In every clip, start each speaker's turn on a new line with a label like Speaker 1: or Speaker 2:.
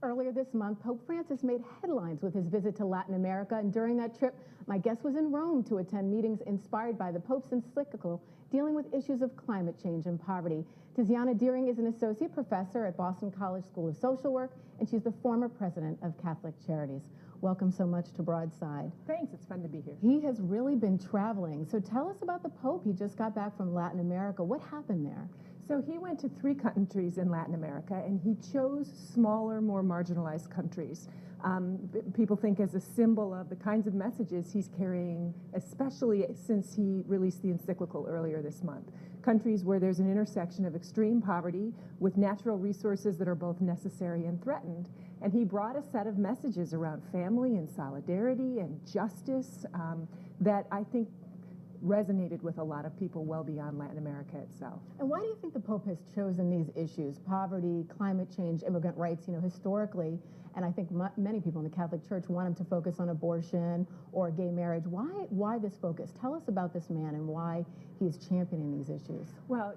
Speaker 1: Earlier this month, Pope Francis made headlines with his visit to Latin America, and during that trip, my guest was in Rome to attend meetings inspired by the Pope's encyclical dealing with issues of climate change and poverty. Tiziana is an associate professor at Boston College School of Social Work, and she's the former president of Catholic Charities. Welcome so much to Broadside.
Speaker 2: Thanks, it's fun to be here.
Speaker 1: He has really been traveling, so tell us about the Pope. He just got back from Latin America. What happened there?
Speaker 2: So he went to 3 countries in Latin America, and he chose smaller, more marginalized countries. People think as a symbol of the kinds of messages he's carrying, especially since he released the encyclical earlier this month. Countries where there's an intersection of extreme poverty with natural resources that are both necessary and threatened. And he brought a set of messages around family and solidarity and justice that I think resonated with a lot of people well beyond Latin America itself.
Speaker 1: And why do you think the Pope has chosen these issues, poverty, climate change, immigrant rights, historically, and I think many people in the Catholic Church want him to focus on abortion or gay marriage. Why this focus? Tell us about this man and why he's championing these issues.
Speaker 2: Well,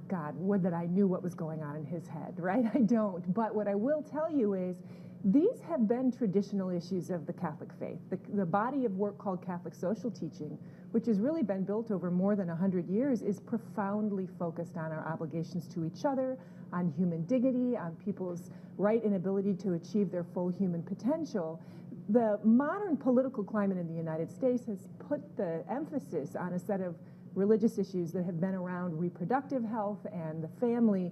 Speaker 2: God, would that I knew what was going on in his head, right? I don't. But what I will tell you is these have been traditional issues of the Catholic faith. The body of work called Catholic social teaching, which has really been built over more than 100 years, is profoundly focused on our obligations to each other, on human dignity, on people's right and ability to achieve their full human potential. The modern political climate in the United States has put the emphasis on a set of religious issues that have been around reproductive health and the family.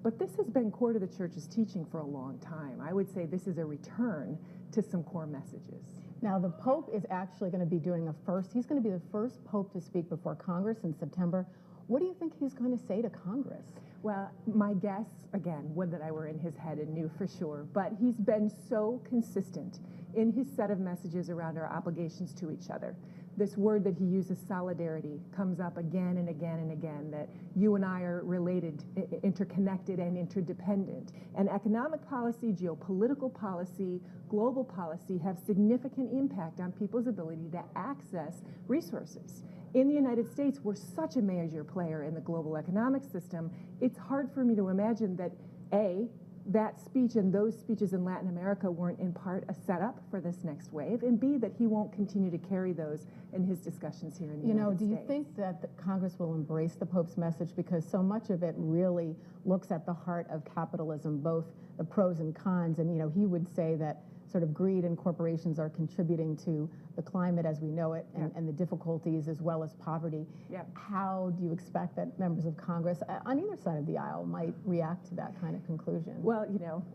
Speaker 2: But this has been core to the Church's teaching for a long time. I would say this is a return to some core messages.
Speaker 1: Now, the Pope is actually going to be doing he's going to be the first Pope to speak before Congress in September. What do you think he's going to say to Congress?
Speaker 2: Well, my guess, again, would that I were in his head and knew for sure, but he's been so consistent in his set of messages around our obligations to each other. This word that he uses, solidarity, comes up again and again and again, that you and I are related, interconnected, and interdependent. And economic policy, geopolitical policy, global policy have significant impact on people's ability to access resources. In the United States, we're such a major player in the global economic system, it's hard for me to imagine that, A, that speech and those speeches in Latin America weren't in part a setup for this next wave, and B, that he won't continue to carry those in his discussions here in the United States.
Speaker 1: Do you think that the Congress will embrace the Pope's message, because so much of it really looks at the heart of capitalism, both the pros and cons, and he would say that sort of greed and corporations are contributing to the climate as we know it, and the difficulties as well as poverty. How do you expect that members of Congress on either side of the aisle might react to that kind of conclusion?
Speaker 2: Well,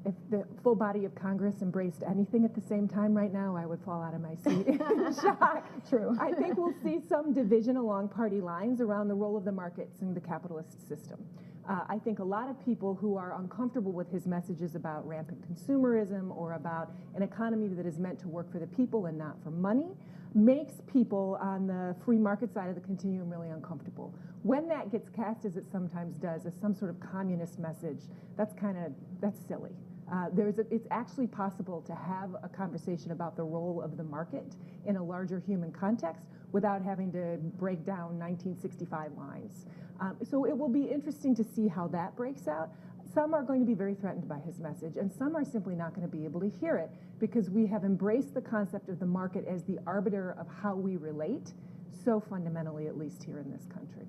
Speaker 2: if the full body of Congress embraced anything at the same time right now, I would fall out of my seat in shock.
Speaker 1: True.
Speaker 2: I think we'll see some division along party lines around the role of the markets in the capitalist system. I think a lot of people who are uncomfortable with his messages about rampant consumerism or about an economy that is meant to work for the people and not for money makes people on the free market side of the continuum really uncomfortable. When that gets cast, as it sometimes does, as some sort of communist message, that's silly. It's actually possible to have a conversation about the role of the market in a larger human context without having to break down 1965 lines. So it will be interesting to see how that breaks out. Some are going to be very threatened by his message, and some are simply not going to be able to hear it because we have embraced the concept of the market as the arbiter of how we relate, so fundamentally, at least here in this country.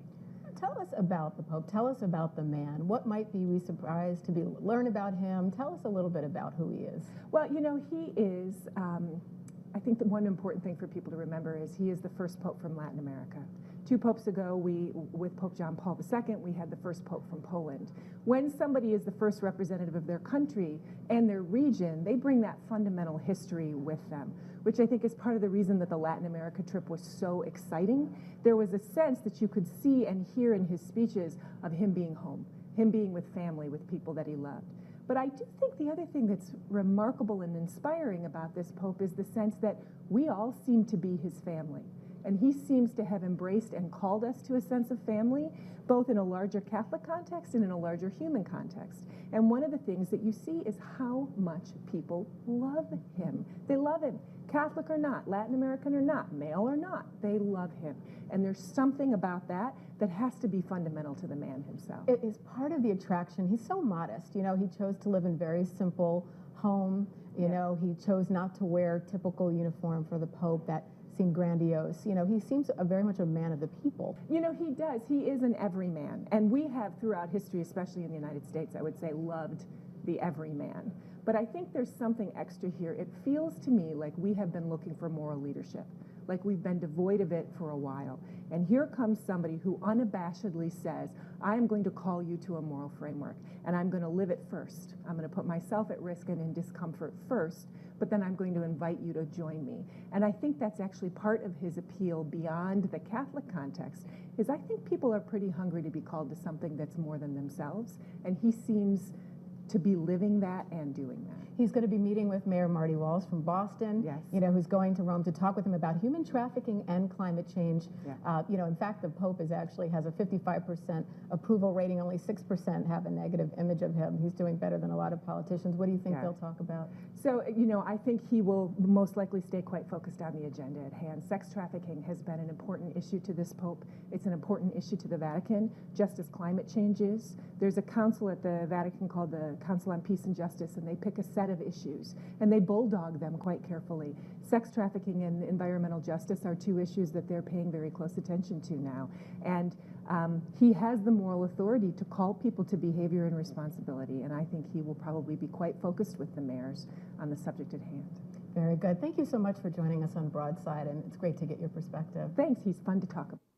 Speaker 1: Tell us about the Pope. Tell us about the man. What might be we surprised to learn about him? Tell us a little bit about who he is.
Speaker 2: Well, he is, I think the one important thing for people to remember is he is the first Pope from Latin America. 2 popes ago, with Pope John Paul II, we had the first Pope from Poland. When somebody is the first representative of their country and their region, they bring that fundamental history with them, which I think is part of the reason that the Latin America trip was so exciting. There was a sense that you could see and hear in his speeches of him being home, him being with family, with people that he loved. But I do think the other thing that's remarkable and inspiring about this Pope is the sense that we all seem to be his family. And he seems to have embraced and called us to a sense of family, both in a larger Catholic context and in a larger human context. And one of the things that you see is how much people love him. They love him, Catholic or not, Latin American or not, male or not, they love him. And there's something about that that has to be fundamental to the man himself.
Speaker 1: It is part of the attraction. He's so modest. You know, he chose to live in very simple home. You know, he chose not to wear typical uniform for the Pope that seemed grandiose. You know, he seems very much a man of the people.
Speaker 2: You know, he does. He is an everyman. And we have, throughout history, especially in the United States, I would say, loved the everyman. But I think there's something extra here. It feels to me like we have been looking for moral leadership, like we've been devoid of it for a while. And here comes somebody who unabashedly says, I am going to call you to a moral framework, and I'm going to live it first. I'm going to put myself at risk and in discomfort first, but then I'm going to invite you to join me. And I think that's actually part of his appeal beyond the Catholic context, is I think people are pretty hungry to be called to something that's more than themselves, and he seems to be living that and doing that.
Speaker 1: He's going to be meeting with Mayor Marty Walsh from Boston,
Speaker 2: yes.
Speaker 1: You know, who's going to Rome to talk with him about human trafficking and climate change.
Speaker 2: Yeah.
Speaker 1: You know, in fact, the Pope has a 55% approval rating. Only 6% have a negative image of him. He's doing better than a lot of politicians. What do you think they'll talk about?
Speaker 2: So, you know, I think he will most likely stay quite focused on the agenda at hand. Sex trafficking has been an important issue to this Pope. It's an important issue to the Vatican, just as climate change is. There's a council at the Vatican called the Council on Peace and Justice, and they pick a set of issues, and they bulldog them quite carefully. Sex trafficking and environmental justice are two issues that they're paying very close attention to now. And he has the moral authority to call people to behavior and responsibility, and I think he will probably be quite focused with the mayors on the subject at hand.
Speaker 1: Very good. Thank you so much for joining us on Broadside, and it's great to get your perspective.
Speaker 2: Thanks. He's fun to talk about.